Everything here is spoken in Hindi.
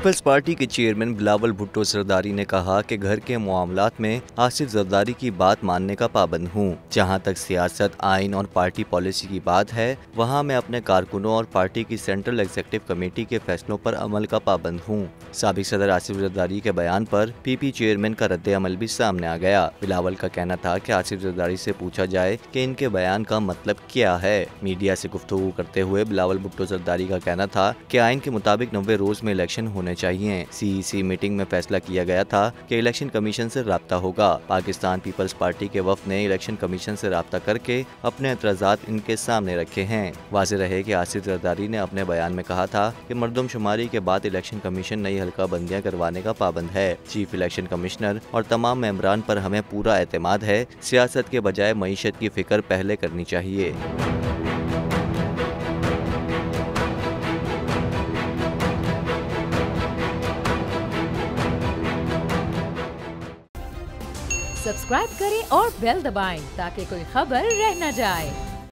पीपल्स पार्टी के चेयरमैन बिलावल भुट्टो जरदारी ने कहा कि घर के मामलात में आसिफ जरदारी की बात मानने का पाबंद हूँ। जहाँ तक सियासत, आइन और पार्टी पॉलिसी की बात है, वहाँ मैं अपने कारकुनों और पार्टी की सेंट्रल एग्जीक्यूटिव कमेटी के फैसलों पर अमल का पाबंद हूँ। साबिक सदर आसिफ जरदारी के बयान पर पीपी चेयरमैन का रद्द अमल भी सामने आ गया। बिलावल का कहना था कि आसिफ जरदारी से पूछा जाए कि इनके बयान का मतलब क्या है। मीडिया से गुफ्तगू करते हुए बिलावल भुट्टो जरदारी का कहना था कि आइन के मुताबिक 90 रोज में इलेक्शन होने चाहिए। सीईसी मीटिंग में फैसला किया गया था कि इलेक्शन कमीशन से राब्ता होगा। पाकिस्तान पीपल्स पार्टी के वफ्द ने इलेक्शन कमीशन से राब्ता करके अपने एतराज़ात इनके सामने रखे हैं। वाज़ेह रहे कि आसिफ जरदारी ने अपने बयान में कहा था कि मरदमशुमारी के बाद इलेक्शन कमीशन नई हल्का बंदियां करवाने का पाबंद है। चीफ इलेक्शन कमिश्नर और तमाम मेंबरान पर हमें पूरा एतमाद है। सियासत के बजाय मईशत की फिक्र पहले करनी चाहिए। सब्सक्राइब करें और बेल दबाएं ताकि कोई खबर रह न जाए।